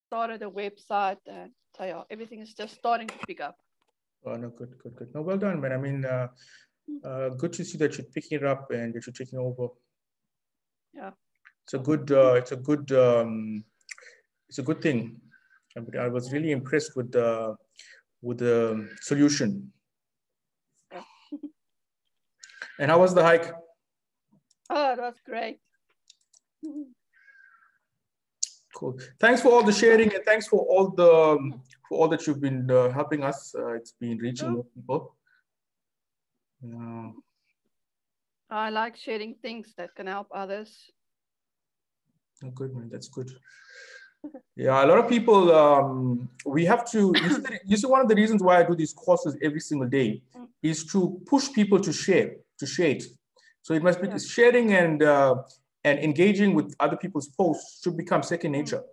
started a website, and so yeah, everything is just starting to pick up. Oh, no, good. No, well done, man. I mean, good to see that you're picking it up and that you're taking over. Yeah. It's a good thing. I was really impressed with the solution. Yeah. And how was the hike? Oh, it was great. Cool. Thanks for all the sharing, and thanks for all that you've been helping us. It's been reaching more people. I like sharing things that can help others. Oh, good, man. That's good. Yeah, a lot of people, we have to, you see, one of the reasons why I do these courses every single day is to push people to share it. So it must be sharing and engaging with other people's posts should become second nature.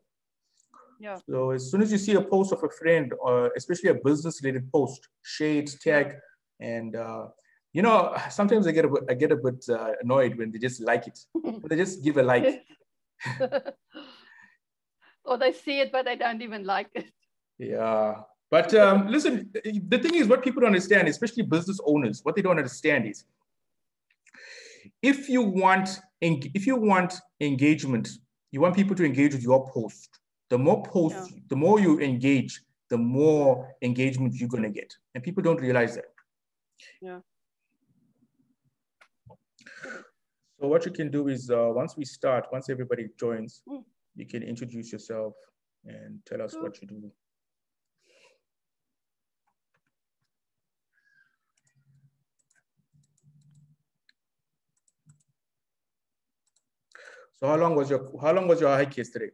Yeah. So as soon as you see a post of a friend, or especially a business-related post, share it, tag, and you know, sometimes I get a bit annoyed when they just like it. They just give a like. Or they see it, but they don't even like it. Yeah. But listen, the thing is, what people don't understand, especially business owners, what they don't understand is, if you want engagement, you want people to engage with your post. The more posts, the more you engage, the more engagement you're going to get. And people don't realize that. Yeah. So what you can do is, once everybody joins, you can introduce yourself and tell us what you do. So how long was your hike yesterday?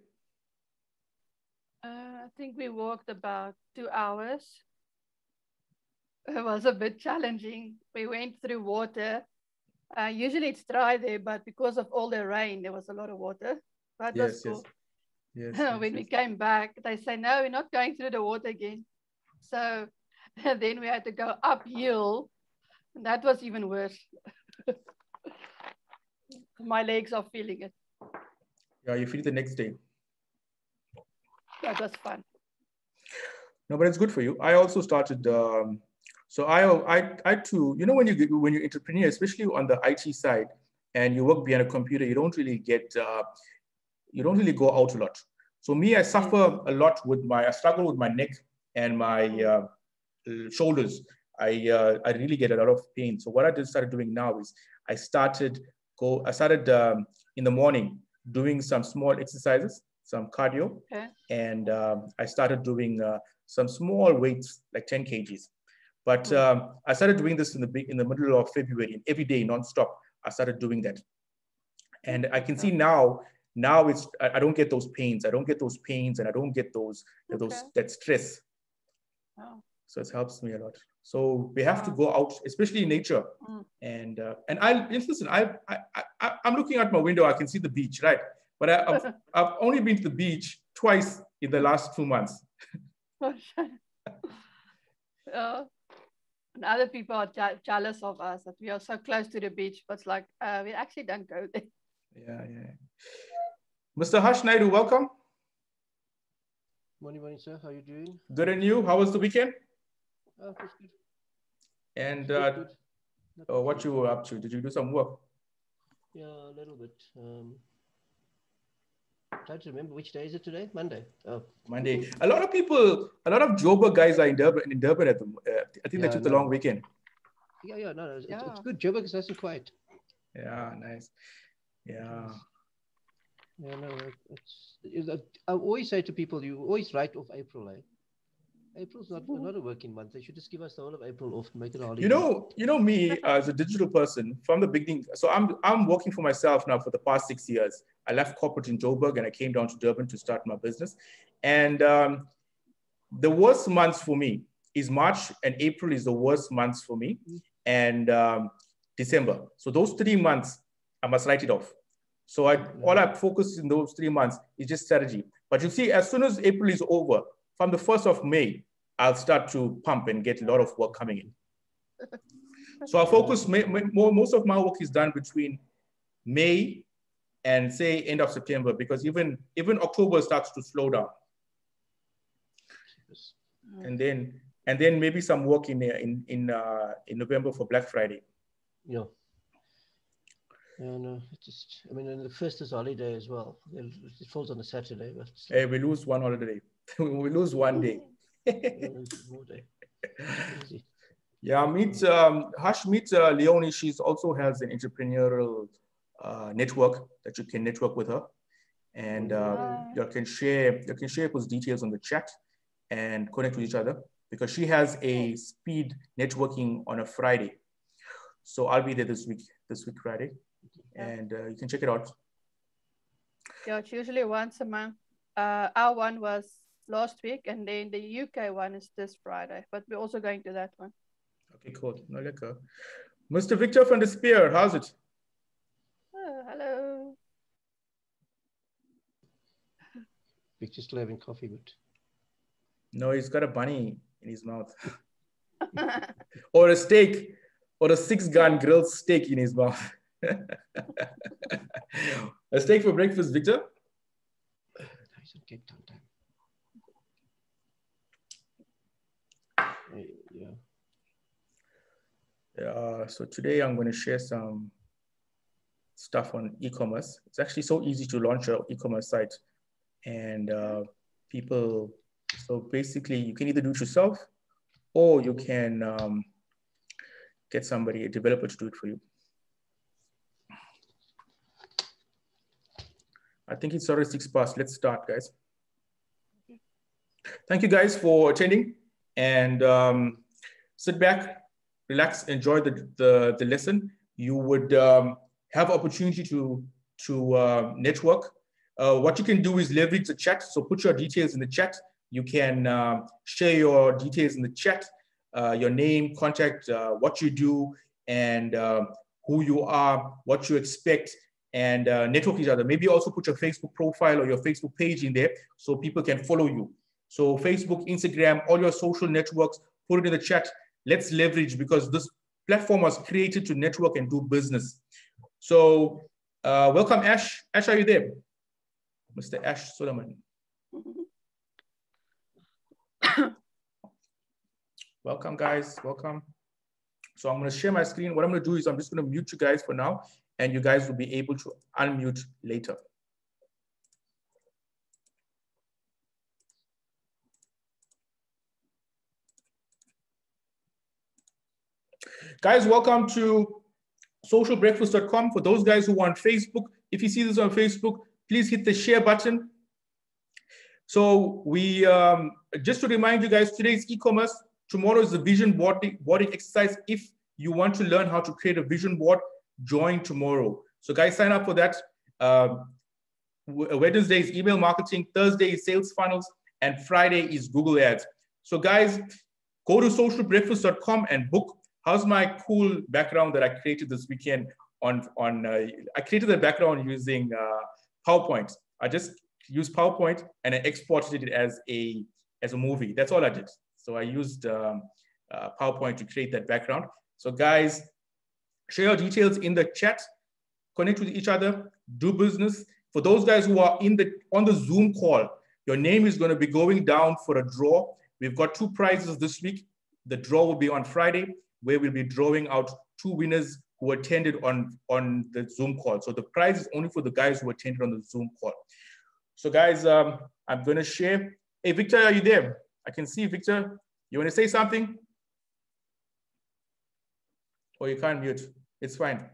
I think we walked about 2 hours. It was a bit challenging. We went through water. Usually it's dry there, but because of all the rain, there was a lot of water. That was cool. Yes, when we came back, they say, no, we're not going through the water again. So then we had to go uphill. And that was even worse. My legs are feeling it. Yeah, you feel it the next day. That was fun. No, but it's good for you. I also started. So I too. You know, when you're entrepreneur, especially on the IT side, and you work behind a computer, you don't really get. You don't really go out a lot. So me, I suffer a lot I struggle with my neck and my shoulders. I really get a lot of pain. So what I started doing now is I started in the morning doing some small exercises, some cardio, and I started doing some small weights like 10 kgs. But I started doing this in the middle of February, and every day nonstop. I started doing that, and I can see now it's I don't get those pains. I don't get those pains, and I don't get that stress. Oh. So it helps me a lot. So we have to go out, especially in nature. And listen, I'm looking out my window. I can see the beach, right? But I've only been to the beach twice in the last 2 months. And other people are jealous of us that we are so close to the beach, but it's like we actually don't go there. Yeah. Mr. Harsh Naidu, welcome. Morning, sir. How are you doing? Good, and you? How was the weekend? It was good. And what you were up to? Did you do some work? Yeah, a little bit. Trying to remember which day is it today? Monday. Oh. Monday. A lot of Joburg guys are in Durban at the I think they took the long weekend. Yeah. No, it's good. Joburg is nice and quiet. Yeah, nice. Yeah. Yeah, no, I always say to people, you always write off April, eh? April's not a working month. They should just give us the whole of April off and make it a holiday. You know me as a digital person from the beginning. So I'm working for myself now for the past 6 years. I left corporate in Joburg and I came down to Durban to start my business. And the worst months for me is March, and April is the worst months for me, and December. So those 3 months, I must write it off. So all I focus in those 3 months is just strategy. But you see, as soon as April is over, from the 1st of May, I'll start to pump and get a lot of work coming in. So I focus, most of my work is done between May and say end of September, because even October starts to slow down. Because... And then maybe some work in November for Black Friday. Yeah. No, I mean, and the first is holiday as well. It falls on a Saturday, but hey, we lose one holiday. We lose one day. More day. Easy. Yeah, Hush meets Leonie. She's also has an entrepreneurial network that you can network with her, and you can share those details on the chat and connect with each other, because she has a speed networking on a Friday. So I'll be there this week Friday, and you can check it out. Yeah, it's usually once a month. Our one was last week, and then the UK one is this Friday, but we're also going to that one. Okay, cool. No, lekker. Mr. Victor van der Speer, how's it? Oh, hello. Victor's still having coffee, but... No, he's got a bunny in his mouth. Or a steak, or a 6-gun grilled steak in his mouth. A steak for breakfast, Victor? Yeah. So today I'm going to share some stuff on e-commerce. It's actually so easy to launch your e-commerce site, and so basically you can either do it yourself, or you can get a developer to do it for you. I think it's already 6 past. Let's start, guys. Thank you guys for attending, and sit back, relax, enjoy the lesson. You would have opportunity to network. What you can do is leverage the chat. So put your details in the chat. You can share your details in the chat, your name, contact, what you do, and who you are, what you expect, and network each other. Maybe also put your Facebook profile or your Facebook page in there so people can follow you. So Facebook, Instagram, all your social networks, put it in the chat. Let's leverage, because this platform was created to network and do business. So welcome, Ash. Ash, are you there? Mr. Ash Solomon. Welcome, guys. Welcome. So I'm going to share my screen. What I'm going to do is I'm just going to mute you guys for now, and you guys will be able to unmute later. Guys, welcome to socialbreakfast.com. For those guys who are on Facebook, if you see this on Facebook, please hit the share button. So we, just to remind you guys, today's e-commerce, tomorrow is the vision boarding exercise. If you want to learn how to create a vision board, join tomorrow. So guys, sign up for that. Wednesday is email marketing, Thursday is sales funnels, and Friday is Google Ads. So guys, go to socialbreakfast.com and book. How's my cool background that I created this weekend I created the background using PowerPoint. I just used PowerPoint and I exported it as a movie. That's all I did. So I used PowerPoint to create that background. So guys, share your details in the chat, connect with each other, do business. For those guys who are on the Zoom call, your name is going to be going down for a draw. We've got 2 prizes this week. The draw will be on Friday, where we'll be drawing out 2 winners who attended on the Zoom call. So the prize is only for the guys who attended on the Zoom call. So guys, I'm going to share. Hey, Victor, are you there? I can see Victor. You want to say something? Or you can't mute. It's fine.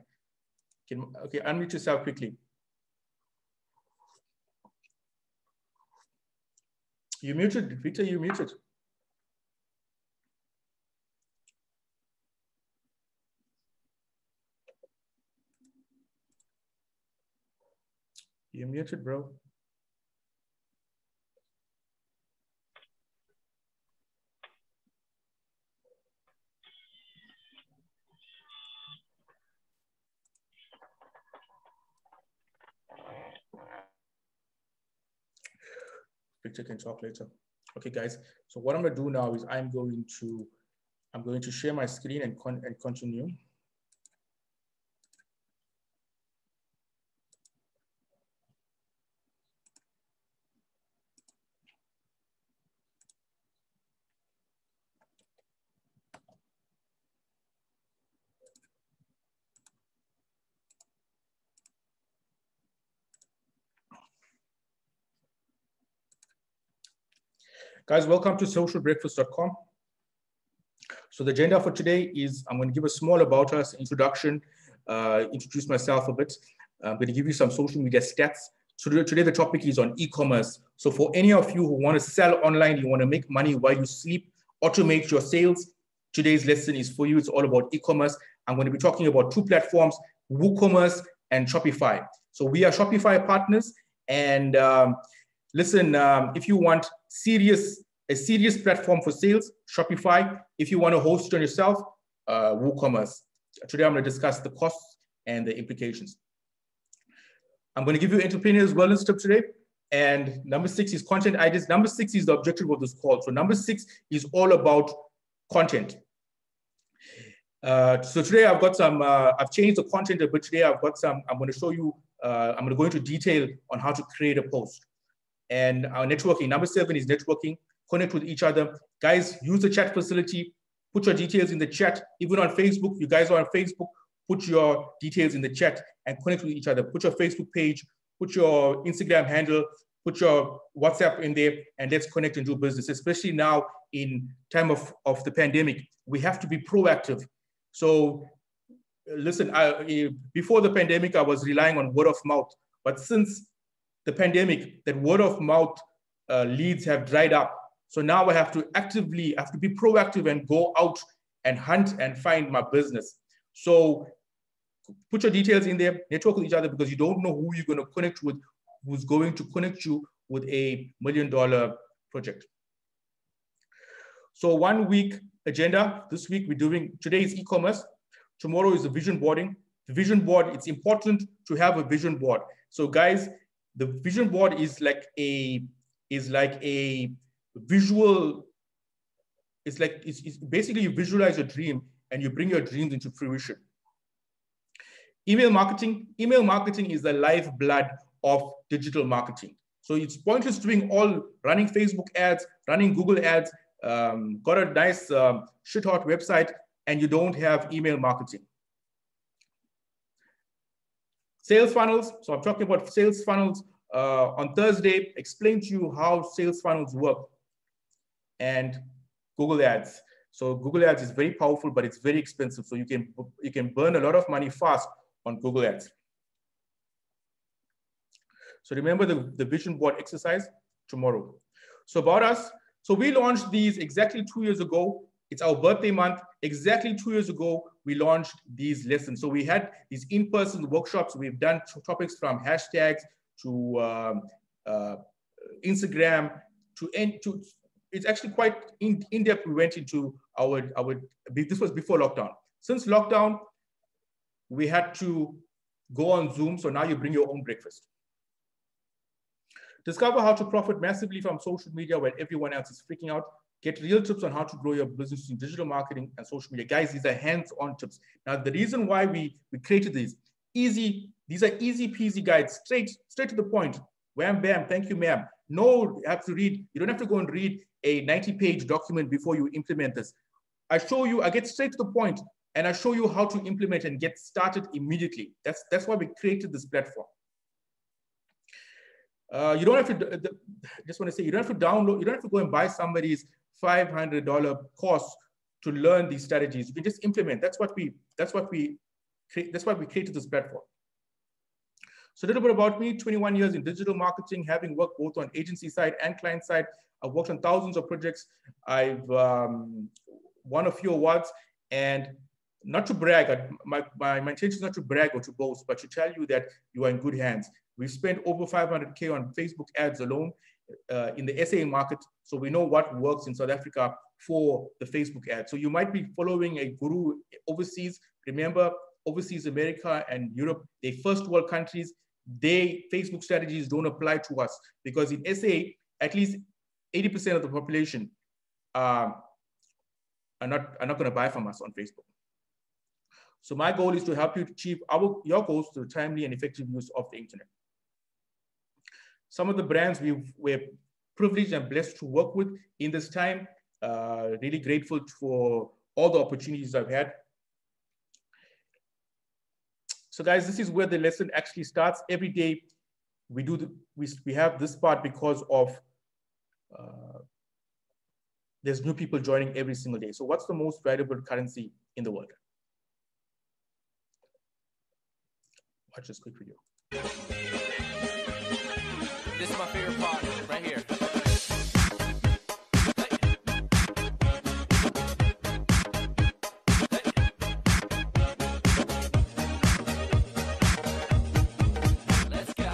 Okay, unmute yourself quickly. You muted, Victor, you muted. You're muted, bro. Victor can talk later. Okay, guys. So what I'm going to do now is I'm going to share my screen and continue. Guys, welcome to socialbreakfast.com. So the agenda for today is I'm going to give a small about us introduction, introduce myself a bit. I'm going to give you some social media stats. So today the topic is on e-commerce. So for any of you who want to sell online, you want to make money while you sleep, automate your sales, today's lesson is for you. It's all about e-commerce. I'm going to be talking about two platforms, WooCommerce and Shopify. So we are Shopify partners. And listen, if you want a serious platform for sales, Shopify. If you want to host it on yourself, WooCommerce. Today, I'm going to discuss the costs and the implications. I'm going to give you entrepreneur's wellness tip today. And number 6 is content ideas. Number 6 is the objective of this call. So number 6 is all about content. So today I've got some, I've changed the content a bit today. I've got some, I'm going to show you, I'm going to go into detail on how to create a post. And our networking, number 7 is networking, connect with each other. Guys, use the chat facility, put your details in the chat. Even on Facebook, you guys are on Facebook, put your details in the chat and connect with each other. Put your Facebook page, put your Instagram handle, put your WhatsApp in there, and let's connect and do business, especially now in time of the pandemic. We have to be proactive. So listen, before the pandemic, I was relying on word of mouth, but since the pandemic, that word of mouth leads have dried up. So now I have to be proactive and go out and hunt and find my business. So put your details in there, network with each other, because you don't know who you're going to connect with, who's going to connect you with $1 million project. So 1 week agenda. This week today is e-commerce. Tomorrow is the vision boarding. The vision board, it's important to have a vision board. So guys, the vision board is like a visual, it's basically you visualize your dream and you bring your dreams into fruition. Email marketing is the lifeblood of digital marketing. So it's pointless running Facebook ads, running Google ads, got a nice shit hot website and you don't have email marketing. Sales funnels. So I'm talking about sales funnels on Thursday, explain to you how sales funnels work, and Google ads. So Google ads is very powerful, but it's very expensive. So you can burn a lot of money fast on Google ads. So remember the vision board exercise tomorrow. So about us. So we launched these exactly 2 years ago. It's our birthday month. Exactly 2 years ago, we launched these lessons. So we had these in-person workshops. We've done topics from hashtags to Instagram to it's actually quite in-depth. We went into this was before lockdown. Since lockdown, we had to go on Zoom. So now you bring your own breakfast. Discover how to profit massively from social media when everyone else is freaking out. Get real tips on how to grow your business in digital marketing and social media. Guys, these are hands-on tips. Now, the reason why we created these are easy peasy guides, straight to the point. Wham, bam, thank you, ma'am. No, you have to read. You don't have to go and read a 90-page document before you implement this. I get straight to the point, and I show you how to implement and get started immediately. That's why we created this platform. You don't have to, just want to say, you don't have to download, you don't have to go and buy somebody's $500 course to learn these strategies. You can just implement. That's why we created this platform. So a little bit about me, 21 years in digital marketing, having worked both on agency side and client side. I've worked on thousands of projects. I've won a few awards, and not to brag, my intention is not to brag or to boast, but to tell you that you are in good hands. We've spent over 500K on Facebook ads alone in the SA market. So we know what works in South Africa for the Facebook ad. So you might be following a guru overseas. Remember, overseas America and Europe, they're first world countries. Facebook strategies don't apply to us because in SA, at least 80% of the population are not going to buy from us on Facebook. So my goal is to help you achieve your goals through timely and effective use of the internet. Some of the brands we're privileged and blessed to work with in this time. Really grateful for all the opportunities I've had. So guys, this is where the lesson actually starts. Every day we have this part because of there's new people joining every single day. So what's the most valuable currency in the world? Watch this quick video. This is my favorite part right here. Let's go.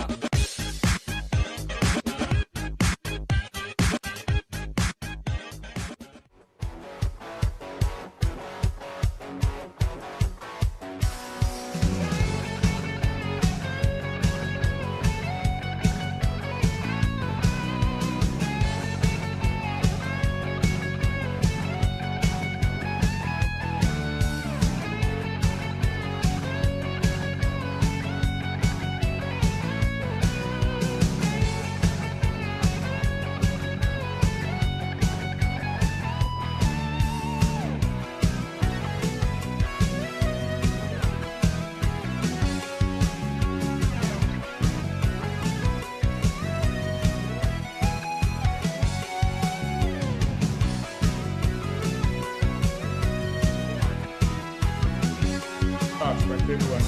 My favorite one.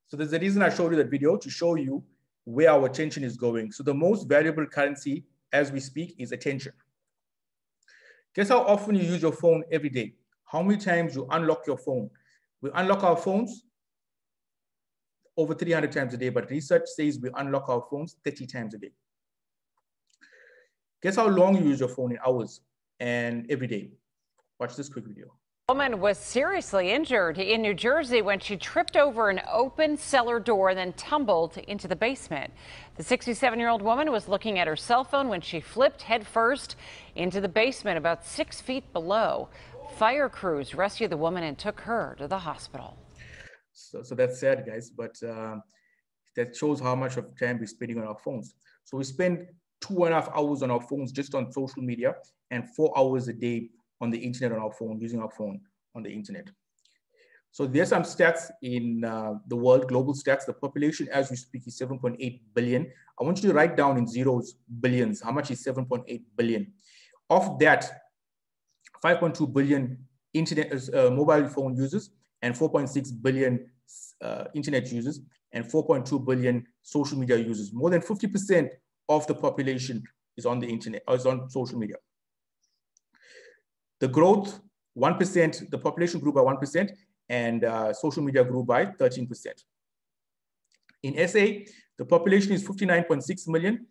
So there's a reason I showed you that video, to show you where our attention is going. So the most valuable currency as we speak is attention. Guess how often you use your phone every day? How many times you unlock your phone? We unlock our phones over 300 times a day, but research says we unlock our phones 30 times a day. Guess how long you use your phone in hours and every day? Watch this quick video. A woman was seriously injured in New Jersey when she tripped over an open cellar door and then tumbled into the basement. The 67-year-old woman was looking at her cell phone when she flipped headfirst into the basement about 6 feet below. Fire crews rescued the woman and took her to the hospital. So that's sad, guys, but that shows how much of time we're spending on our phones. So we spend 2.5 hours on our phones just on social media, and 4 hours a day on the internet on our phone, using our phone on the internet. So there's some stats in the world, global stats. The population as we speak is 7.8 billion. I want you to write down in zeros, billions. How much is 7.8 billion? Of that, 5.2 billion internet mobile phone users, and 4.6 billion internet users, and 4.2 billion social media users. More than 50% of the population is on the internet, or is on social media. The growth, 1%, the population grew by 1%, and social media grew by 13%. In SA, the population is 59.6 million.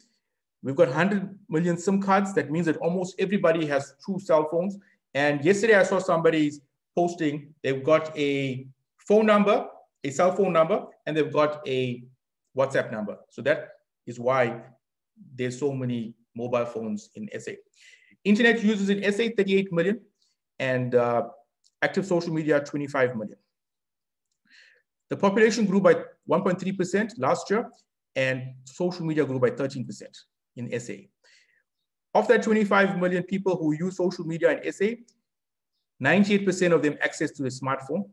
We've got 100 million SIM cards. That means that almost everybody has 2 cell phones. And yesterday I saw somebody posting, they've got a phone number, a cell phone number, and they've got a WhatsApp number. So that is why there's so many mobile phones in SA. Internet users in SA, 38 million, and active social media, 25 million. The population grew by 1.3% last year, and social media grew by 13% in SA. Of that 25 million people who use social media in SA, 98% of them access to a smartphone.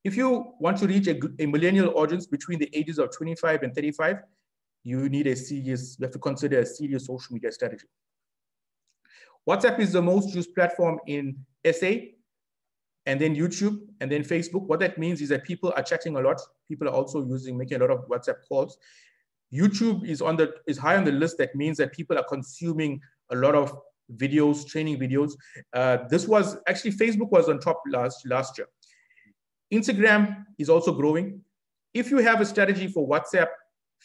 If you want to reach a millennial audience between the ages of 25 and 35, you have to consider a serious social media strategy. WhatsApp is the most used platform in SA, and then YouTube, and then Facebook. What that means is that people are chatting a lot. People are also making a lot of WhatsApp calls. YouTube is high on the list. That means that people are consuming a lot of videos, training videos. Facebook was on top last year. Instagram is also growing. If you have a strategy for WhatsApp,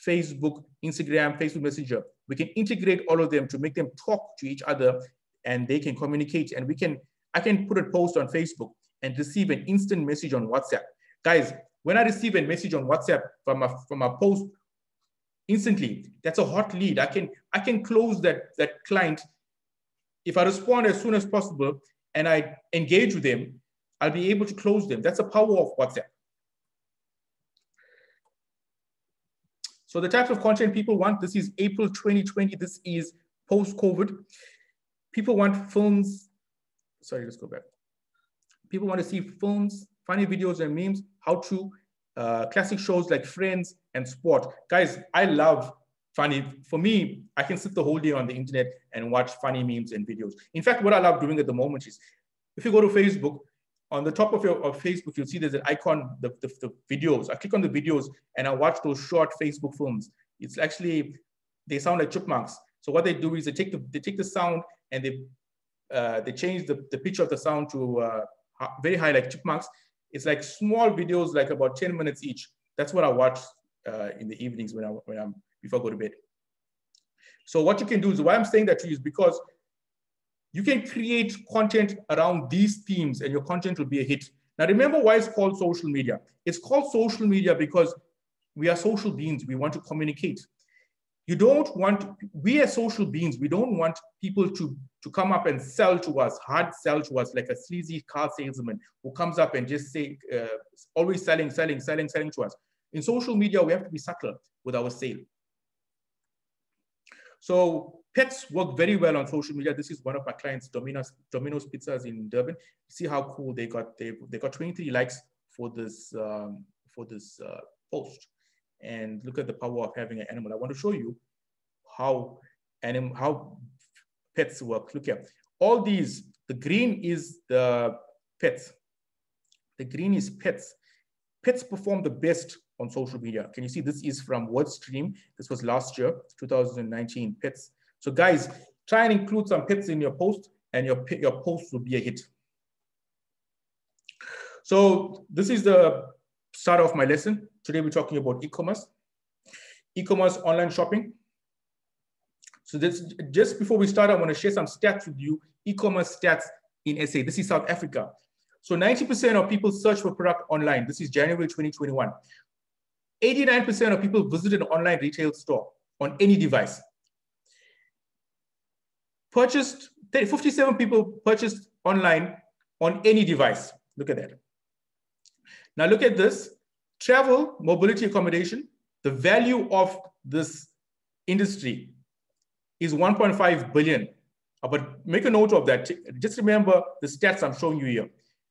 Facebook, Instagram, Facebook Messenger, we can integrate all of them to make them talk to each other, and they can communicate. And I can put a post on Facebook and receive an instant message on WhatsApp. Guys, when I receive a message on WhatsApp from a post instantly, that's a hot lead. I can close that client. If I respond as soon as possible and I engage with them, I'll be able to close them. That's the power of WhatsApp. So the types of content people want, this is April 2020, this is post-COVID. People want films, sorry, let's go back. People want to see films, funny videos and memes, how-to, classic shows like Friends and sport. Guys, I love funny. For me, I can sit the whole day on the internet and watch funny memes and videos. In fact, what I love doing at the moment is, if you go to Facebook, on the top of Facebook, you'll see there's an icon, the videos. I click on the videos and I watch those short Facebook films. It's actually, they sound like chipmunks. So what they do is they take the sound and they change the pitch of the sound to very high, like chipmunks. It's like small videos, like about 10 minutes each. That's what I watch in the evenings before I go to bed. So what you can do is, why I'm saying that to you is because you can create content around these themes and your content will be a hit. Now, remember why it's called social media. It's called social media because we are social beings. We want to communicate. We as social beings, we don't want people to come up and sell to us, hard sell to us like a sleazy car salesman who comes up and just say, always selling to us. In social media, we have to be subtle with our sale. So pets work very well on social media. This is one of my clients, Domino's Pizzas in Durban. See how cool they got. They got 23 likes for this post. And look at the power of having an animal. I want to show you how pets work. Look here. All these, the green is the pets. The green is pets. Pets perform the best on social media. Can you see this is from WordStream? This was last year, 2019, pets. So guys, try and include some pets in your post and your post will be a hit. So this is the start of my lesson. Today we're talking about e-commerce. E-commerce, online shopping. So just before we start, I want to share some stats with you. E-commerce stats in SA. This is South Africa. So 90% of people search for product online. This is January 2021. 89% of people visit an online retail store on any device. 57 people purchased online on any device. Look at that. Now look at this. Travel, mobility, accommodation. The value of this industry is 1.5 billion. But make a note of that. Just remember the stats I'm showing you here.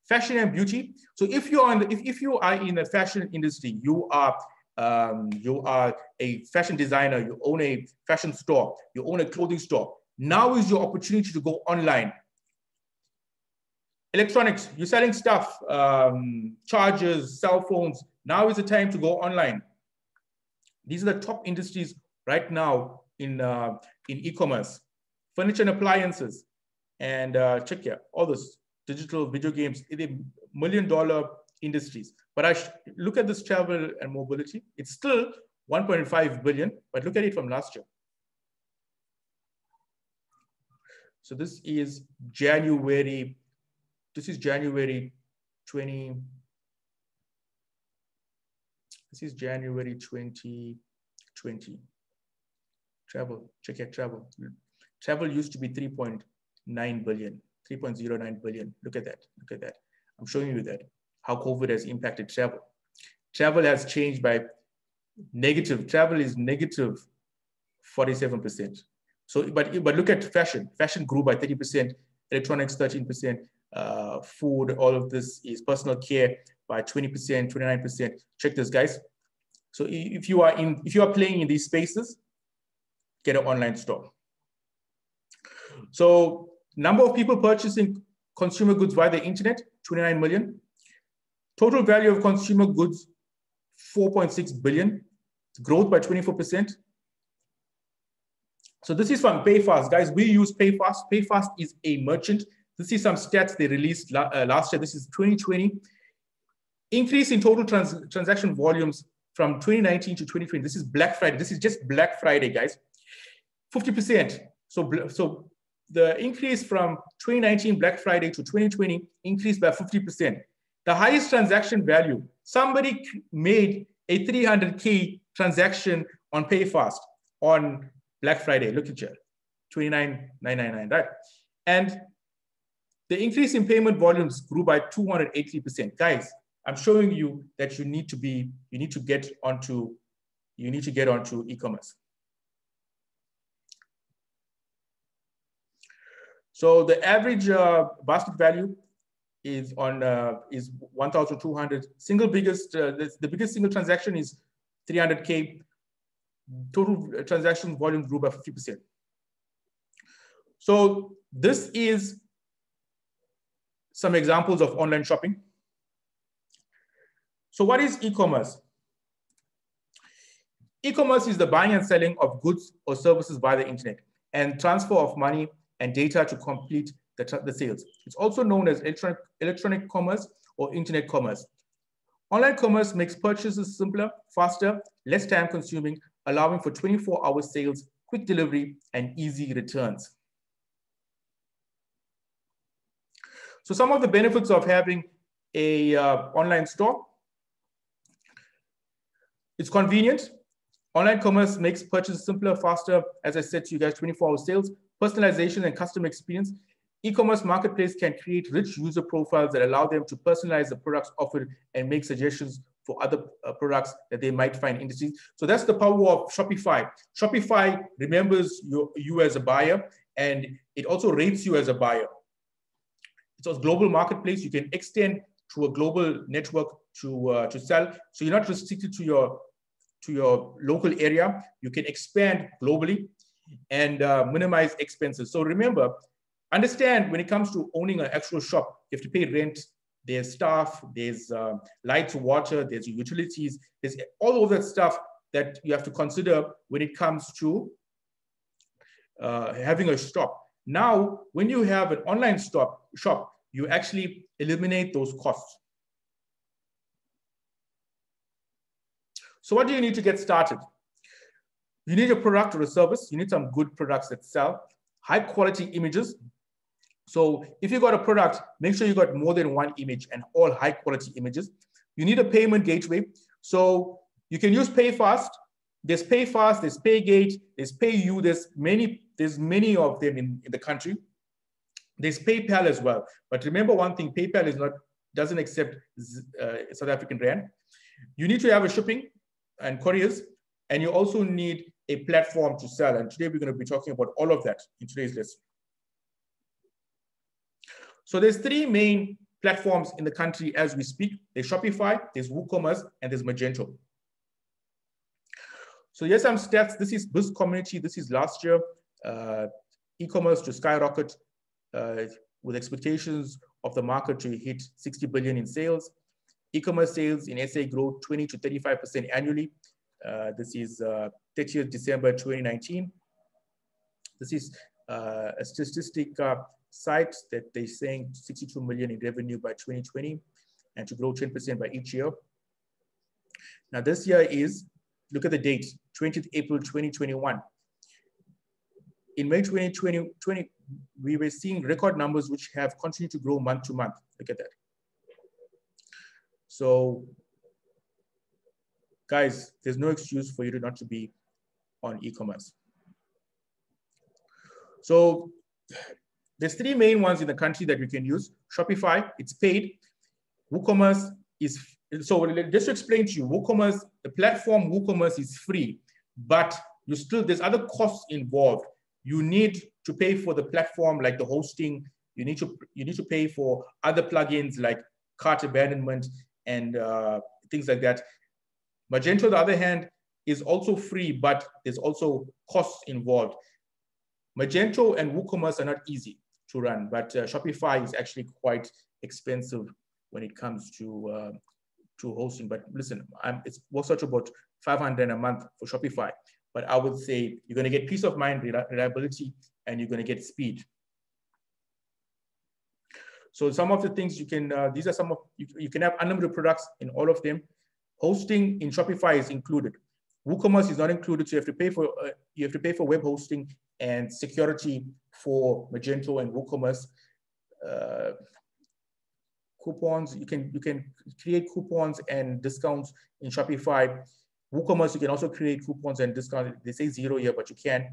Fashion and beauty. So if you are in the fashion industry, you are a fashion designer, you own a fashion store, you own a clothing store. Now is your opportunity to go online. Electronics, you're selling stuff, chargers, cell phones. Now is the time to go online. These are the top industries right now in e-commerce. Furniture and appliances, and check here, all this digital video games, they're $1 million industries. But look at this travel and mobility. It's still 1.5 billion, but look at it from last year. So this is January. This is January 2020. Travel, check out travel. Travel used to be 3.9 billion, 3.09 billion. Look at that, look at that. I'm showing you that, how COVID has impacted travel. Travel has changed by negative, travel is negative 47%. So, but look at fashion. Fashion grew by 30%, electronics 13%, food, all of this is personal care by 20%, 29%. Check this, guys. So if you are playing in these spaces, get an online store. So number of people purchasing consumer goods via the internet, 29 million. Total value of consumer goods, 4.6 billion. Growth by 24%. So this is from PayFast. Guys, we use PayFast. PayFast is a merchant. This is some stats they released last year. This is 2020. Increase in total transaction volumes from 2019 to 2020. This is Black Friday. This is just Black Friday, guys. 50%. So the increase from 2019 Black Friday to 2020 increased by 50%. The highest transaction value, somebody made a 300K transaction on PayFast on Black Friday. Look at you, 29,999, right? And the increase in payment volumes grew by 280%. Guys, I'm showing you that you need to get onto you need to get onto e-commerce. So the average basket value is on is 1,200. Single biggest, the biggest single transaction is 300K. Total transaction volume grew by 50%. So this is some examples of online shopping. So what is e-commerce? E-commerce is the buying and selling of goods or services via the internet and transfer of money and data to complete the sales. It's also known as electronic commerce or internet commerce. Online commerce makes purchases simpler, faster, less time consuming, allowing for 24-hour sales, quick delivery, and easy returns. So some of the benefits of having a online store. It's convenient. Online commerce makes purchases simpler, faster. As I said to you guys, 24-hour sales, personalization and customer experience. E-commerce marketplace can create rich user profiles that allow them to personalize the products offered and make suggestions for other products that they might find interesting. So that's the power of Shopify. Shopify remembers you as a buyer, and it also rates you as a buyer. It's a global marketplace. You can extend to a global network to sell. So you're not restricted to your local area. You can expand globally and minimize expenses. So remember, understand when it comes to owning an actual shop, you have to pay rent, there's staff, there's lights, water, there's utilities, there's all of that stuff that you have to consider when it comes to having a shop. Now, when you have an online shop, you actually eliminate those costs. So what do you need to get started? You need a product or a service. You need some good products that sell, high quality images. So if you got a product, make sure you got more than one image and all high quality images. You need a payment gateway. So you can use PayFast. There's PayFast, there's PayGate, there's PayU. There's many of them in the country. There's PayPal as well. But remember one thing, PayPal doesn't accept South African rand. You need to have a shipping and couriers, and you also need a platform to sell. And today we're going to be talking about all of that in today's lesson. So there's three main platforms in the country as we speak. There's Shopify, there's WooCommerce, and there's Magento. So here's some stats. This is BIS community. This is last year. E-commerce to skyrocket with expectations of the market to hit 60 billion in sales. E-commerce sales in SA grow 20 to 35% annually. This is 30th December 2019. This is a statistic site that they're saying 62 million in revenue by 2020 and to grow 10% by each year. Now this year is, look at the date, 20th April 2021. In May 2020, we were seeing record numbers which have continued to grow month to month. Look at that. So guys, there's no excuse for you not to be on e-commerce. So there's three main ones in the country that you can use. Shopify, it's paid. WooCommerce is, so just to explain to you, WooCommerce, the platform WooCommerce is free, but there's other costs involved. You need to pay for the platform, like the hosting. You need to pay for other plugins like cart abandonment and things like that. Magento, on the other hand, is also free, but there's also costs involved. Magento and WooCommerce are not easy to run, but Shopify is actually quite expensive when it comes to hosting. But listen, it's worth such about 500 a month for Shopify. But I would say you're going to get peace of mind, reliability, and you're going to get speed. So some of the things you can, these are some of, you can have unlimited products in all of them. Hosting in Shopify is included. WooCommerce is not included, so you have to pay for web hosting and security for Magento and WooCommerce. Coupons, you can create coupons and discounts in Shopify. WooCommerce, you can also create coupons and discounts. They say 0 here, but you can.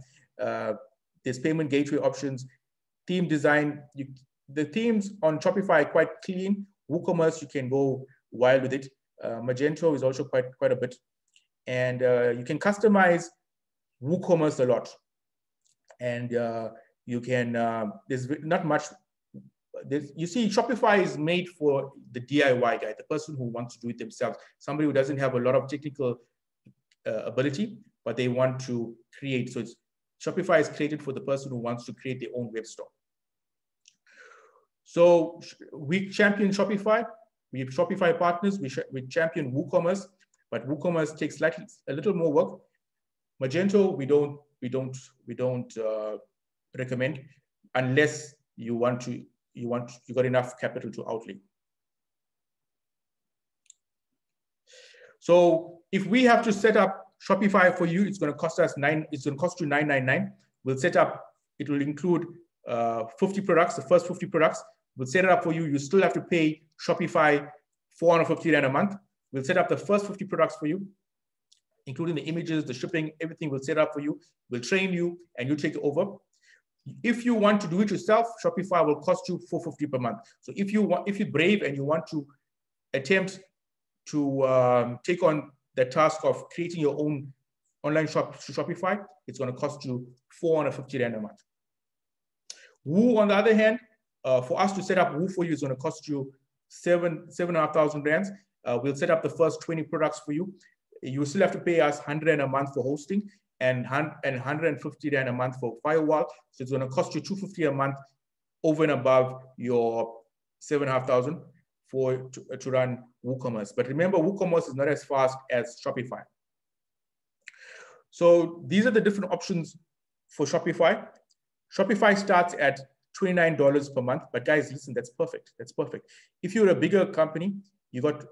There's payment gateway options, theme design. The themes on Shopify are quite clean. WooCommerce, you can go wild with it. Magento is also quite a bit. and you can customize WooCommerce a lot. And you can, there's not much, you see, Shopify is made for the DIY guy, the person who wants to do it themselves, somebody who doesn't have a lot of technical ability, but they want to create. So Shopify is created for the person who wants to create their own web store. So we champion Shopify. We have Shopify partners. We champion WooCommerce, but WooCommerce takes a little more work. Magento, we don't recommend unless you got enough capital to outlay. So if we have to set up Shopify for you, it's going to cost us $9.99. We'll set up. It will include 50 products. The first 50 products. We'll set it up for you. You still have to pay Shopify $450 a month. We'll set up the first 50 products for you, including the images, the shipping, everything. We'll set up for you. We'll train you, and you take it over. If you want to do it yourself, Shopify will cost you $450 per month. So if you're brave and you want to attempt to take on the task of creating your own online shop to Shopify, it's going to cost you $450 a month. Woo, on the other hand, for us to set up Woo for you is going to cost you 7,500 rands. We'll set up the first 20 products for you. You still have to pay us 100 rand a month for hosting and 150 rand a month for firewall. So it's going to cost you 250 a month over and above your 7,500 to run WooCommerce. But remember, WooCommerce is not as fast as Shopify. So these are the different options for Shopify. Shopify starts at $29 per month, but guys, listen, that's perfect. That's perfect. If you're a bigger company, you want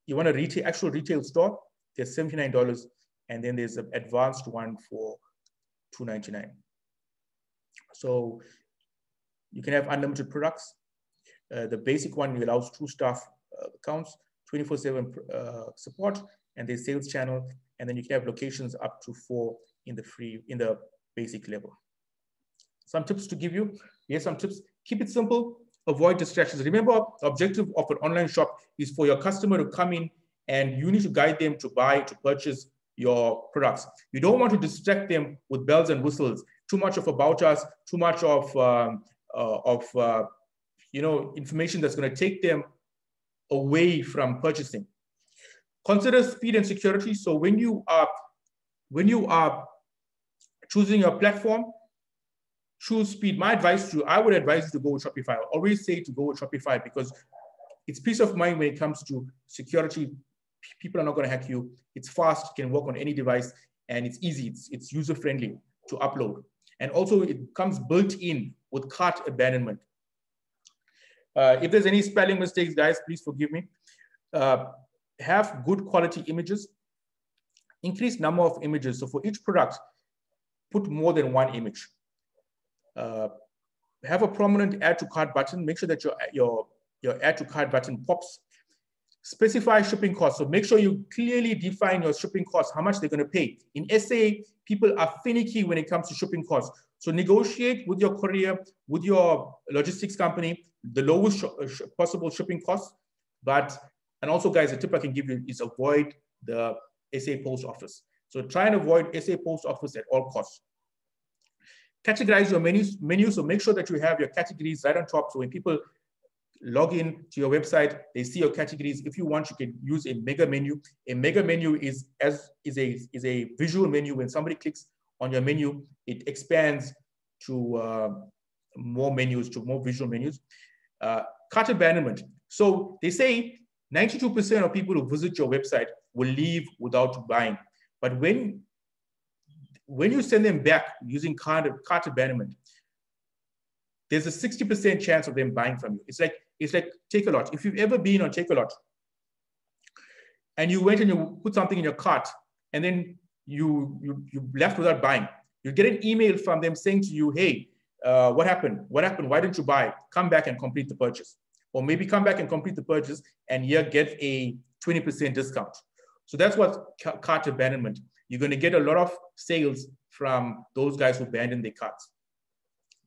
a actual retail store, there's $79, and then there's an advanced one for $299. So you can have unlimited products. The basic one allows 2 staff accounts, 24/7 support, and there's sales channel, and then you can have locations up to 4 in the basic level. Some tips to give you. Here's some tips. Keep it simple. Avoid distractions. Remember, the objective of an online shop is for your customer to come in, and you need to guide them to purchase your products. You don't want to distract them with bells and whistles. Too much of about us. Too much of information that's going to take them away from purchasing. Consider speed and security. So when you are choosing your platform, choose speed. My advice to you, I would advise you to go with Shopify. I always say to go with Shopify because it's peace of mind when it comes to security. People are not going to hack you. It's fast, can work on any device, and it's easy. It's user-friendly to upload. And also it comes built in with cart abandonment. If there's any spelling mistakes, guys, please forgive me. Have good quality images. Increase number of images. So for each product, put more than 1 image. Have a prominent add to cart button. Make sure that your add to cart button pops. Specify shipping costs. So make sure you clearly define your shipping costs, how much they're going to pay. In SA, people are finicky when it comes to shipping costs. So negotiate with your courier, with your logistics company, the lowest possible shipping costs. And also, guys, a tip I can give you is avoid the SA post office. So try and avoid SA post office at all costs. Categorize your menu. So make sure that you have your categories right on top. So when people log in to your website, they see your categories. If you want, you can use a mega menu. A mega menu is a visual menu. When somebody clicks on your menu, it expands to more menus, to more visual menus. Cart abandonment. So they say 92% of people who visit your website will leave without buying. But when you send them back using cart abandonment, there's a 60% chance of them buying from you. It's like Takealot. If you've ever been on Takealot and you went and you put something in your cart and then you left without buying, you get an email from them saying to you, hey, what happened? Why didn't you buy? Come back and complete the purchase. Or maybe come back and complete the purchase and get a 20% discount. So that's what cart abandonment. You're going to get a lot of sales from those guys who abandon their carts.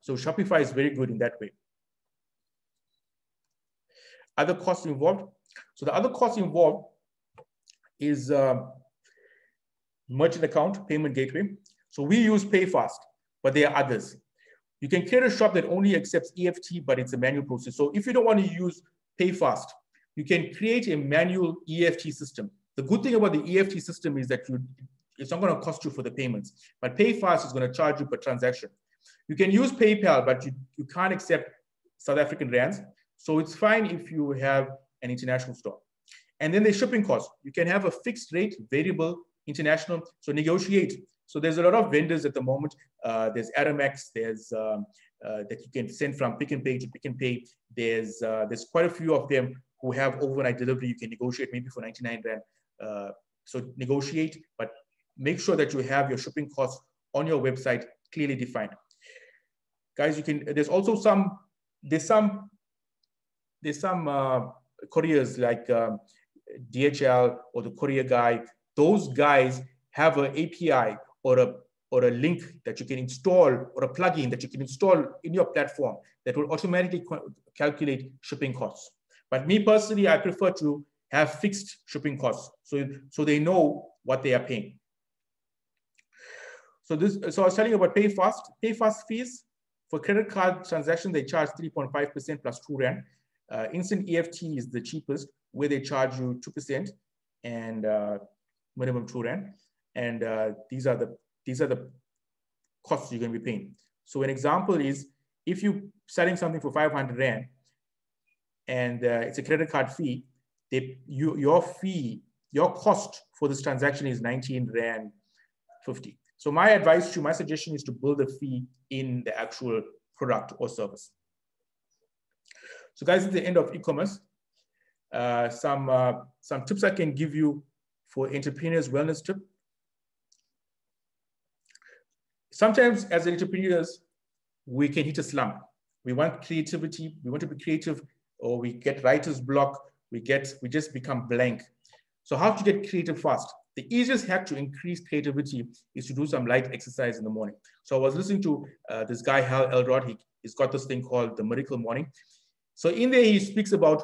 So Shopify is very good in that way. Other costs involved. So the other cost involved is merchant account, payment gateway. So we use PayFast, but there are others. You can create a shop that only accepts EFT, but it's a manual process. So if you don't want to use PayFast, you can create a manual EFT system. The good thing about the EFT system is that it's not going to cost you for the payments, but PayFast is going to charge you per transaction. You can use PayPal, but you can't accept South African rands. So it's fine if you have an international store. And then there's shipping costs. You can have a fixed rate, variable, international, so negotiate. So there's a lot of vendors at the moment. There's Aramex, there's that you can send from Pick n Pay to Pick n Pay. There's quite a few of them who have overnight delivery. You can negotiate maybe for 99 rand. So negotiate, but make sure that you have your shipping costs on your website clearly defined. Guys, there's also some couriers like DHL or the courier guy. Those guys have an API or a link that you can install, or a plugin that you can install in your platform that will automatically calculate shipping costs. But me personally, I prefer to have fixed shipping costs, so they know what they are paying. So I was telling you about PayFast. PayFast fees for credit card transactions, they charge 3.5% plus 2 rand. Instant EFT is the cheapest, where they charge you 2% and minimum 2 rand. And these are the costs you're going to be paying. So an example is, if you're selling something for 500 rand and it's a credit card fee, your cost for this transaction is 19 rand 50. So my suggestion is to build a fee in the actual product or service. So guys, at the end of e-commerce, some tips I can give you for entrepreneurs, wellness tip. Sometimes as entrepreneurs, we can hit a slump. We want creativity, we want to be creative, or we get writer's block, we just become blank. So how to get creative fast? The easiest hack to increase creativity is to do some light exercise in the morning. So I was listening to this guy, Hal Elrod. He's got this thing called the Miracle Morning. So in there, he speaks about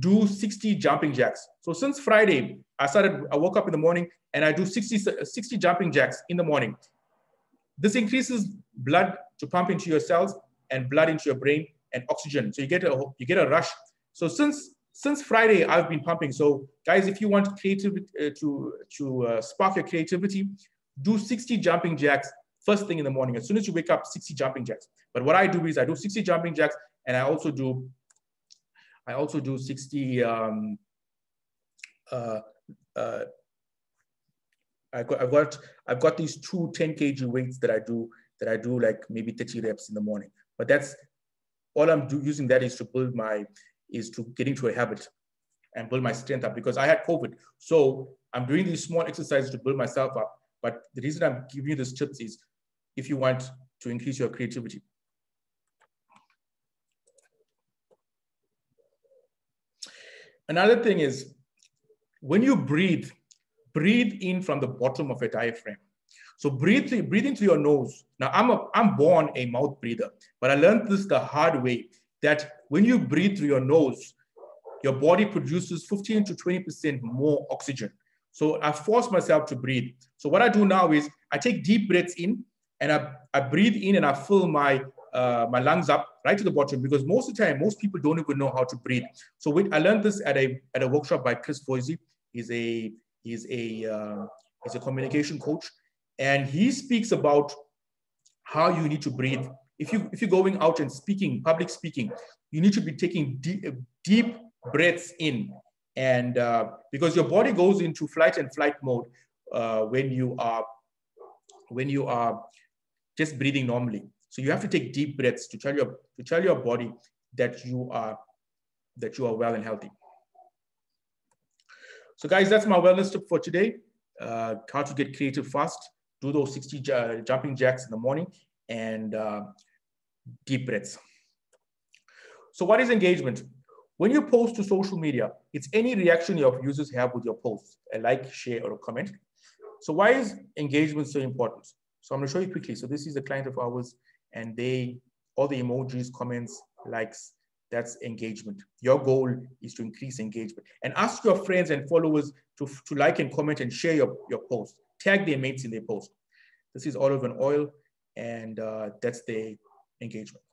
do 60 jumping jacks. So since Friday, I woke up in the morning and I do 60 jumping jacks in the morning. This increases blood to pump into your cells and blood into your brain and oxygen. So you get a rush. So since Friday, I've been pumping. So guys, if you want creativity to spark your creativity, do 60 jumping jacks first thing in the morning. As soon as you wake up, 60 jumping jacks. But what I do is I do 60 jumping jacks, and I also do 60. I've got these 2 10 kg weights that I do like maybe 30 reps in the morning. But that's all I'm using. That is to get into a habit and build my strength up, because I had COVID. So I'm doing these small exercises to build myself up. But the reason I'm giving you these tips is if you want to increase your creativity. Another thing is, when you breathe in from the bottom of your diaphragm. So breathe in through your nose. Now I'm born a mouth breather, but I learned this the hard way, that when you breathe through your nose, your body produces 15 to 20% more oxygen. So I force myself to breathe. So what I do now is I take deep breaths in, and I breathe in, and I fill my lungs up right to the bottom, because most of the time, most people don't even know how to breathe. So I learned this at a workshop by Chris Voisey. He's a communication coach, and he speaks about how you need to breathe. If you're going out and speaking, public speaking, you need to be taking deep breaths in, and because your body goes into flight mode when you are just breathing normally. So you have to take deep breaths to tell your body that you are well and healthy. So guys, that's my wellness tip for today. How to get creative fast. Do those 60 jumping jacks in the morning, and deep breaths. So what is engagement? When you post to social media, it's any reaction your users have with your posts, a like, share, or a comment. So why is engagement so important? So I'm going to show you quickly. So this is a client of ours, and all the emojis, comments, likes, that's engagement. Your goal is to increase engagement, and ask your friends and followers to like and comment and share your post. tag their mates in their post. This is olive and oil, and that's the engagement.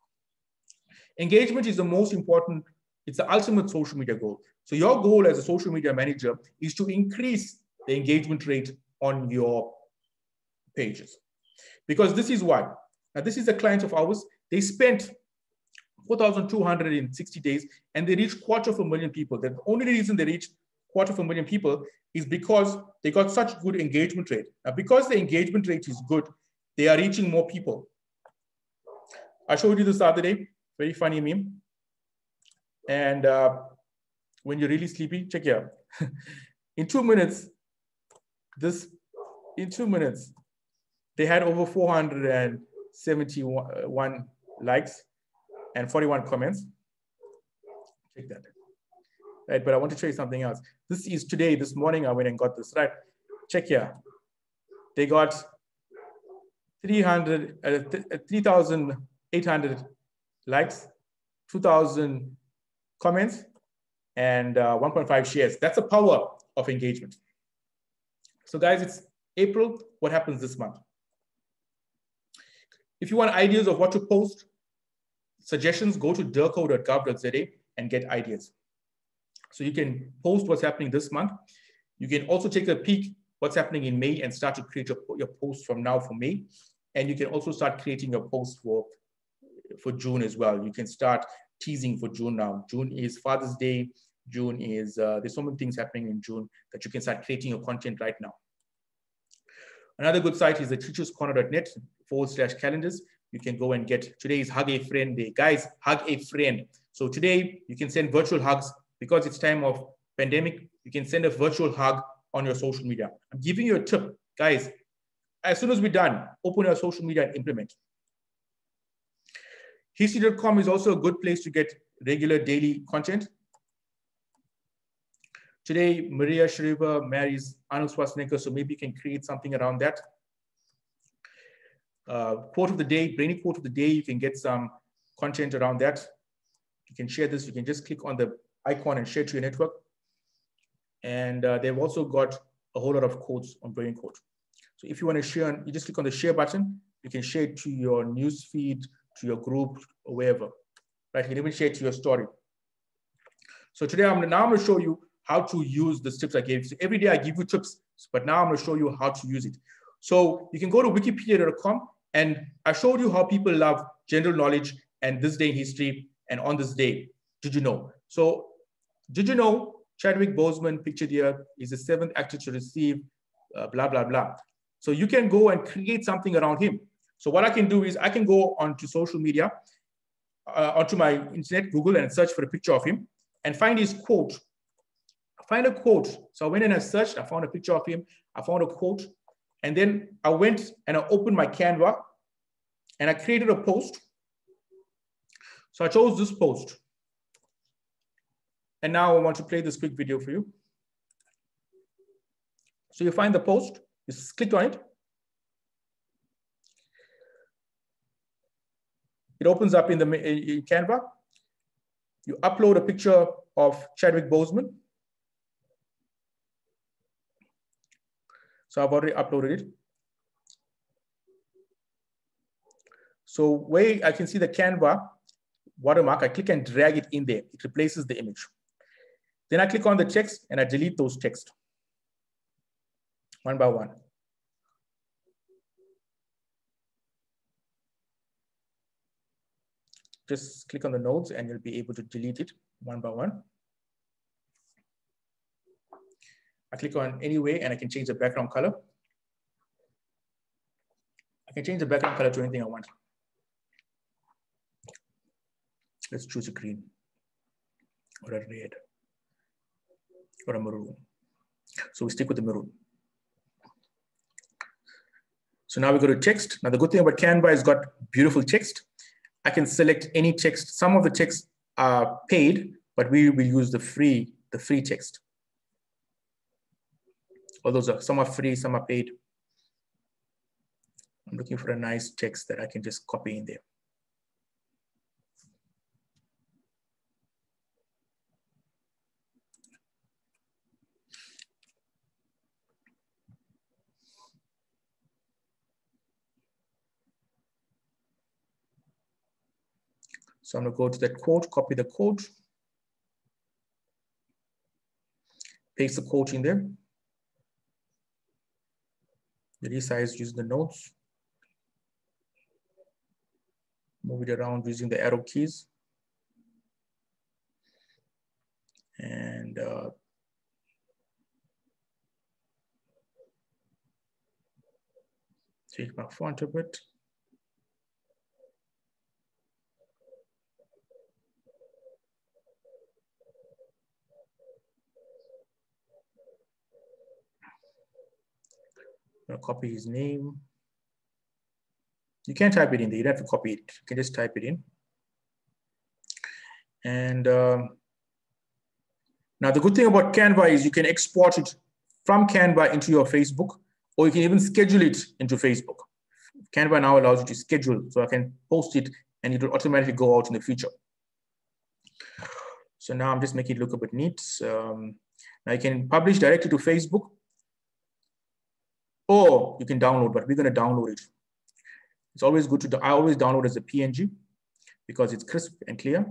Engagement is the most important, it's the ultimate social media goal. So your goal as a social media manager is to increase the engagement rate on your pages. Because this is why. Now, this is a client of ours. They spent 4,260 days and they reached 250,000 people. The only reason they reached 250,000 people is because they got such good engagement rate. Now, because the engagement rate is good, they are reaching more people. I showed you this the other day, very funny meme. And when you're really sleepy, check it out. In 2 minutes, they had over 471 likes and 41 comments. Check that. Right, but I want to show you something else. This is today, this morning, I went and got this, right? Check here. They got 3,800 likes, 2,000 comments, and 1.5 shares. That's the power of engagement. So guys, it's April. What happens this month? If you want ideas of what to post, suggestions, go to derco.gov.za and get ideas. So you can post what's happening this month. You can also take a peek what's happening in May and start to create your post from now for May. And you can also start creating your post for June as well. You can start teasing for June now. June is Father's Day. June is, there's so many things happening in June that you can start creating your content right now. Another good site is the teacherscorner.net/calendars. You can go and get, today is Hug a Friend Day. Guys, hug a friend. So today you can send virtual hugs because it's time of pandemic. You can send a virtual hug on your social media. I'm giving you a tip, guys. As soon as we're done, open your social media and implement. History.com is also a good place to get regular daily content. Today, Maria Shriver marries Arnold Schwarzenegger, so maybe you can create something around that. Quote of the day, brainy quote of the day, you can get some content around that. You can share this, you can just click on the icon and share to your network. And they've also got a whole lot of quotes on brainy quote. So if you want to share, you just click on the share button. You can share it to your news feed, to your group, or wherever. Right? You can even share it to your story. So today, I'm going to show you how to use the tips I gave you. So every day I give you tips, but now I'm going to show you how to use it. So you can go to wikipedia.com, and I showed you how people love general knowledge and this day in history and on this day. Did you know? So did you know Chadwick Boseman, pictured here, is the 7th actor to receive blah, blah, blah. So you can go and create something around him. So what I can do is I can go onto social media, onto my internet, Google, and search for a picture of him and find his quote. Find a quote. So I went and I searched, I found a picture of him, I found a quote, and then I went and I opened my Canva and I created a post. So I chose this post. And now I want to play this quick video for you. So you find the post, you click on it. It opens up in Canva. You upload a picture of Chadwick Boseman. So I've already uploaded it. So where I can see the Canva watermark, I click and drag it in there. It replaces the image. Then I click on the text and I delete those texts one by one. Just click on the nodes and you'll be able to delete it one by one. I click on anyway and I can change the background color. I can change the background color to anything I want. Let's choose a green or a red or a maroon. So we stick with the maroon. So now we go to text. Now the good thing about Canva is got beautiful text. I can select any text. Some of the texts are paid, but we will use the free text. All those are, some are free, some are paid. I'm looking for a nice text that I can just copy in there. So I'm going to go to that quote, copy the quote, paste the quote in there, resize using the notes, move it around using the arrow keys, and take my font a bit. I'm gonna copy his name. You can't type it in there, you don't have to copy it. You can just type it in. And now the good thing about Canva is you can export it from Canva into your Facebook, or you can even schedule it into Facebook. Canva now allows you to schedule, so I can post it and it will automatically go out in the future. So now I'm just making it look a bit neat. Now you can publish directly to Facebook, or you can download, but we're going to download it. It's always good to, I always download as a PNG because it's crisp and clear.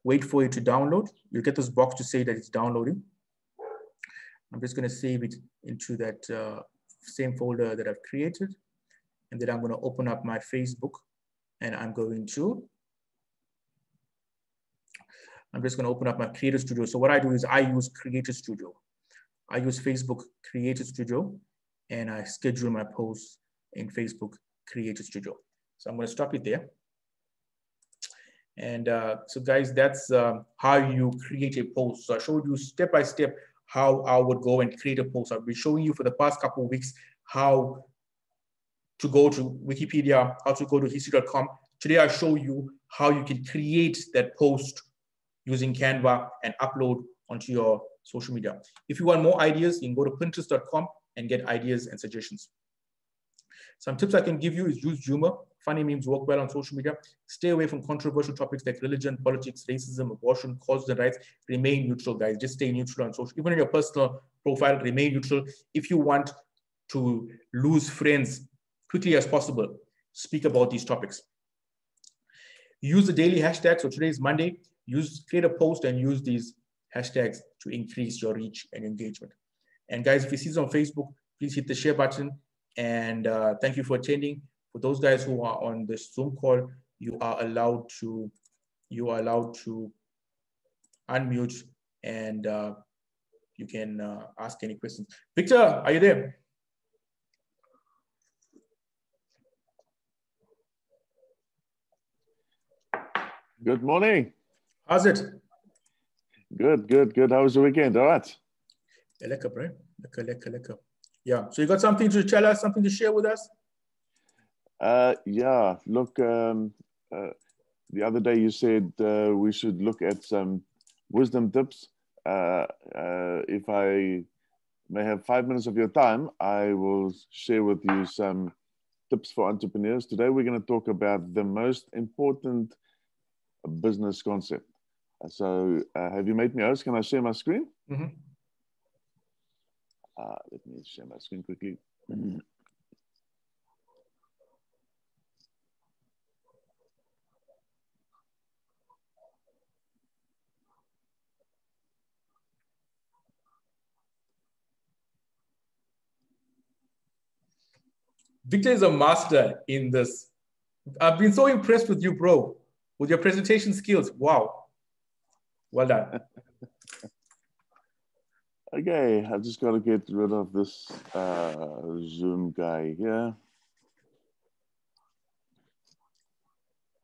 Wait for it to download. You'll get this box to say that it's downloading. I'm just going to save it into that same folder that I've created. And then I'm going to open up my Facebook, and I'm just going to open up my Creator Studio. So what I do is I use Creator Studio. I use Facebook Creator Studio, and I schedule my posts in Facebook Creator Studio. So I'm going to stop it there. And so guys, that's how you create a post. So I showed you step by step how I would go and create a post. I've been showing you for the past couple of weeks how to go to Wikipedia, how to go to history.com. Today I show you how you can create that post using Canva and upload onto your social media. If you want more ideas, you can go to Pinterest.com and get ideas and suggestions. Some tips I can give you is use humor. Funny memes work well on social media. Stay away from controversial topics like religion, politics, racism, abortion, causes and rights. Remain neutral, guys. Just stay neutral on social. Even in your personal profile, remain neutral. If you want to lose friends quickly as possible, speak about these topics. Use the daily hashtags. So today is Monday. Create a post and use these hashtags to increase your reach and engagement. And guys, if you see this on Facebook, please hit the share button. And thank you for attending. For those guys who are on this Zoom call, you are allowed to unmute, and you can ask any questions. Victor, are you there? Good morning. How's it? Good, good, good. How was the weekend? All right. Lekker, bro. Lekker. Yeah. So you got something to tell us, something to share with us? Yeah. Look, the other day you said we should look at some wisdom tips. If I may have 5 minutes of your time, I will share with you some tips for entrepreneurs. Today we're going to talk about the most important business concept. So have you made me host? Can I share my screen? Mm-hmm. Let me share my screen quickly. Victor is a master in this. I've been so impressed with you, bro, with your presentation skills. Wow. Well done. Okay, I've just got to get rid of this Zoom guy here.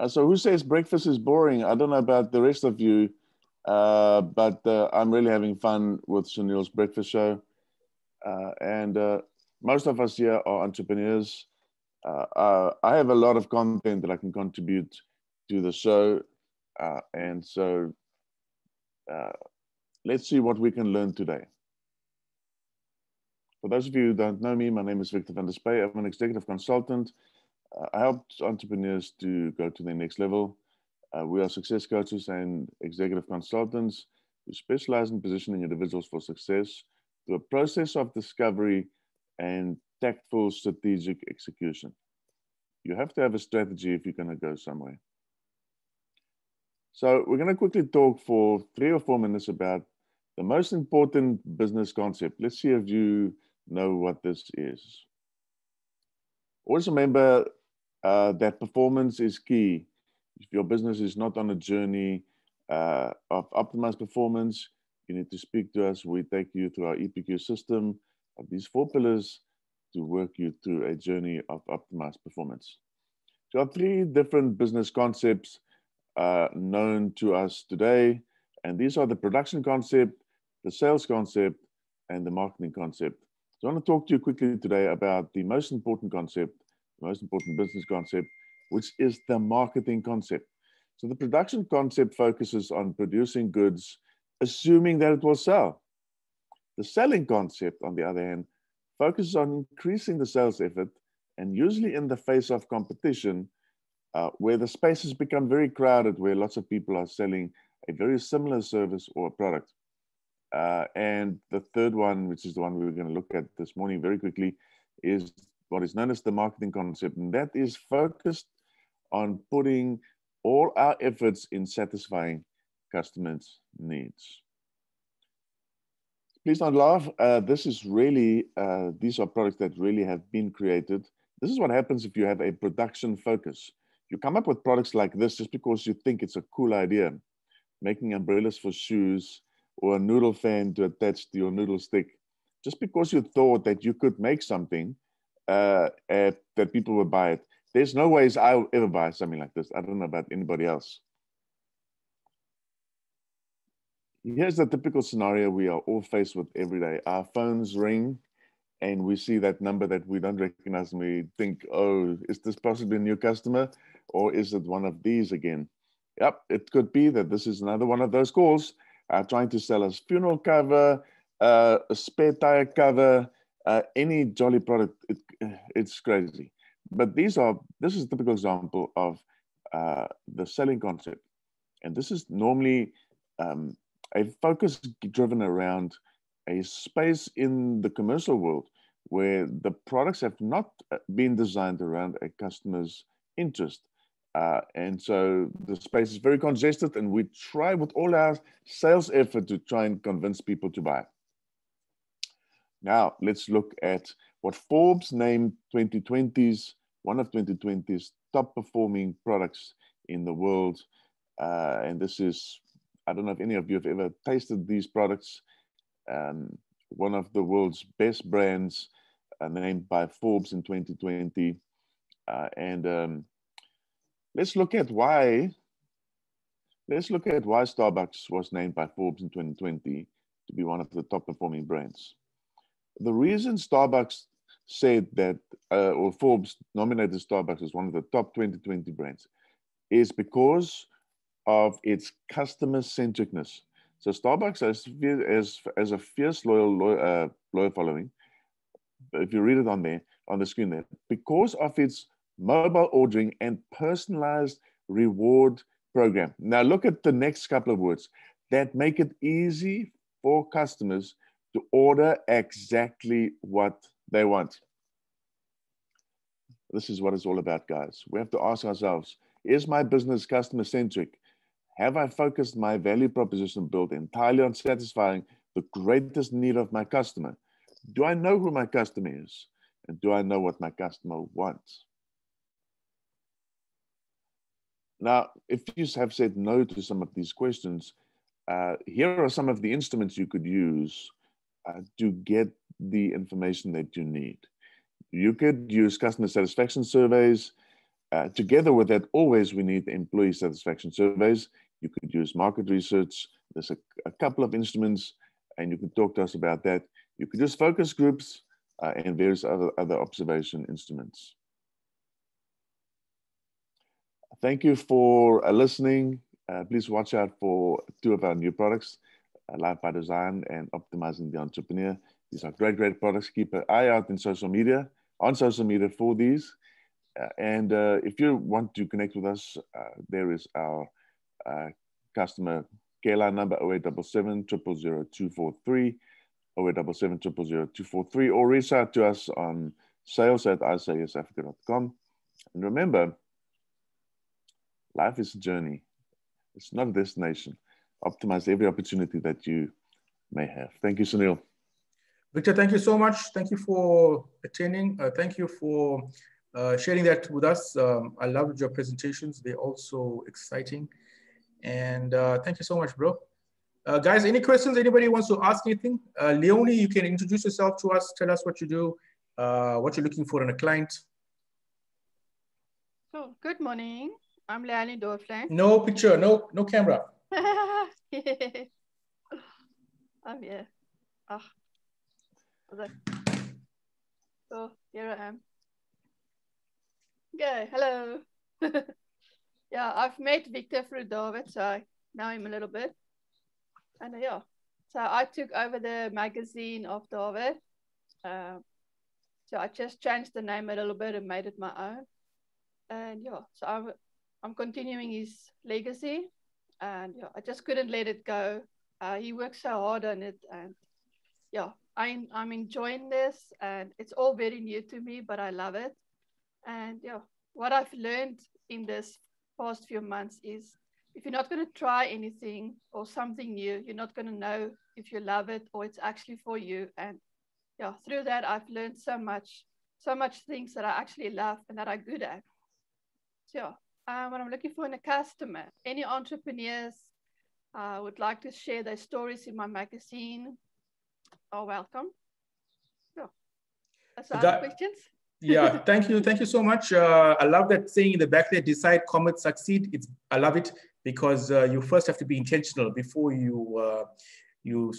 So who says breakfast is boring? I don't know about the rest of you, but I'm really having fun with Sunil's breakfast show. And most of us here are entrepreneurs. I have a lot of content that I can contribute to the show. And so let's see what we can learn today. For those of you who don't know me, my name is Victor van der Spuy. I'm an executive consultant. I help entrepreneurs to go to their next level. We are success coaches and executive consultants who specialize in positioning individuals for success through a process of discovery and tactful strategic execution. You have to have a strategy if you're going to go somewhere. So we're going to quickly talk for 3 or 4 minutes about the most important business concept. Let's see if you know what this is. Always remember that performance is key. If your business is not on a journey of optimized performance, you need to speak to us. We take you through our EPQ system of these 4 pillars to work you through a journey of optimized performance. So, 3 different business concepts known to us today, and these are the production concept, the sales concept, and the marketing concept. So I want to talk to you quickly today about the most important concept, the most important business concept, which is the marketing concept. So the production concept focuses on producing goods, assuming that it will sell. The selling concept, on the other hand, focuses on increasing the sales effort, and usually in the face of competition, where the spaces become very crowded, where lots of people are selling a very similar service or a product. And the third one, which is the one we're going to look at this morning very quickly, is what is known as the marketing concept. And that is focused on putting all our efforts in satisfying customers' needs. Please don't laugh. This is really, these are products that really have been created. This is what happens if you have a production focus. You come up with products like this just because you think it's a cool idea. Making umbrellas for shoes or a noodle fan to attach to your noodle stick, just because you thought that you could make something that people would buy it. There's no ways I'll ever buy something like this. I don't know about anybody else. Here's the typical scenario we are all faced with every day. Our phones ring and we see that number that we don't recognize and we think, oh, is this possibly a new customer or is it one of these again? Yep, it could be that this is another one of those calls trying to sell us funeral cover, a spare tire cover, any jolly product. It's crazy. But this is a typical example of the selling concept. And this is normally a focus driven around a space in the commercial world where the products have not been designed around a customer's interest. And so the space is very congested and we try with all our sales effort to try and convince people to buy. Now, let's look at what Forbes named one of 2020's top performing products in the world. And this is, I don't know if any of you have ever tasted these products. One of the world's best brands named by Forbes in 2020. Let's look at why Starbucks was named by Forbes in 2020 to be one of the top performing brands. The reason Starbucks said that, or Forbes nominated Starbucks as one of the top 2020 brands is because of its customer centricness. So Starbucks has a fierce loyal following. If you read it on there, on the screen there, because of its mobile ordering and personalized reward program. Now look at the next couple of words that make it easy for customers to order exactly what they want. This is what it's all about, guys. We have to ask ourselves, is my business customer centric? Have I focused my value proposition built entirely on satisfying the greatest need of my customer? Do I know who my customer is? And do I know what my customer wants? Now, if you have said no to some of these questions, here are some of the instruments you could use to get the information that you need. You could use customer satisfaction surveys. Together with that, always we need employee satisfaction surveys. You could use market research. There's a couple of instruments, and you can talk to us about that. You could use focus groups and various other observation instruments. Thank you for listening. Please watch out for 2 of our new products, Life by Design and Optimizing the Entrepreneur. These are great, great products. Keep an eye out on social media for these. And if you want to connect with us, there is our customer care line number 0877 000 243, 0877 000 243, or reach out to us on sales@isasafrica.com. And remember, life is a journey. It's not a destination. Optimize every opportunity that you may have. Thank you, Sunil. Victor, thank you so much. Thank you for attending. Thank you for sharing that with us. I loved your presentations. They're also exciting. And thank you so much, bro. Guys, any questions? Anybody wants to ask anything? Leonie, you can introduce yourself to us. Tell us what you do, what you're looking for in a client. So, good morning. I'm Leonie Dorfland. No picture, no camera. I'm here. So here I am. Okay, hello. Yeah, I've met Victor through David, so I know him a little bit. And yeah, so I took over the magazine of David. So I just changed the name a little bit and made it my own. And yeah, so I'm continuing his legacy. And yeah, I just couldn't let it go. He worked so hard on it, and yeah, I'm enjoying this, and it's all very new to me, but I love it. And yeah, what I've learned in this past few months is if you're not going to try anything or something new, you're not going to know if you love it or it's actually for you. And yeah, through that, I've learned so much things that I actually love and that I'm good at. So what I'm looking for in a customer, any entrepreneurs would like to share their stories in my magazine are welcome. So that's all the questions. Yeah, thank you so much. I love that saying in the back there, decide, commit, succeed. I love it because you first have to be intentional before you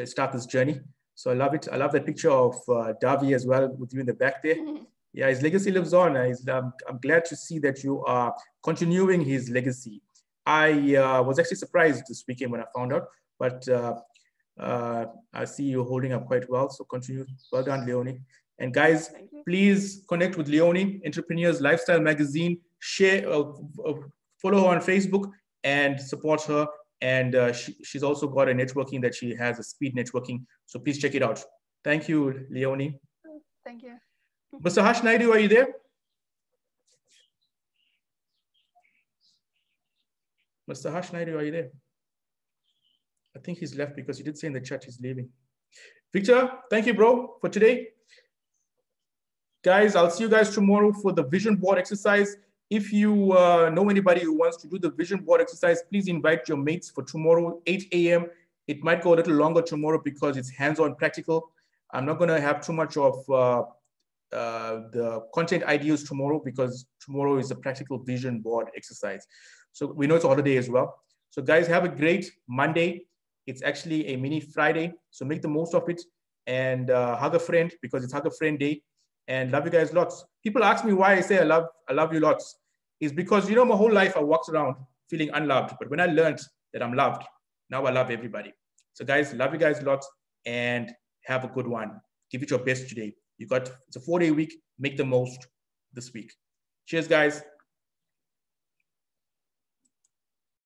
start this journey. So I love it. I love that picture of Davi as well with you in the back there. Yeah, his legacy lives on. I'm glad to see that you are continuing his legacy. I was actually surprised this weekend when I found out, but I see you holding up quite well. So continue. Well done, Leonie. And guys, please connect with Leonie, Entrepreneurs Lifestyle Magazine. Share, follow her on Facebook and support her. And she's also got a networking that she has, a speed networking. So please check it out. Thank you, Leonie. Thank you. Mr. Harsh Naidu, are you there? Mr. Harsh Naidu, are you there? I think he's left because he did say in the chat he's leaving. Victor, thank you, bro, for today. Guys, I'll see you guys tomorrow for the vision board exercise. If you know anybody who wants to do the vision board exercise, please invite your mates for tomorrow, 8 a.m. It might go a little longer tomorrow because it's hands-on practical. I'm not going to have too much of the content ideas tomorrow because tomorrow is a practical vision board exercise. So we know it's a holiday as well. So guys, have a great Monday. It's actually a mini Friday. So make the most of it and hug a friend because it's Hug a Friend Day. And love you guys lots. People ask me why I say I love you lots. It's because, you know, my whole life I walked around feeling unloved. But when I learned that I'm loved, now I love everybody. So guys, love you guys lots and have a good one. Give it your best today. It's a 4-day week. Make the most this week. Cheers, guys.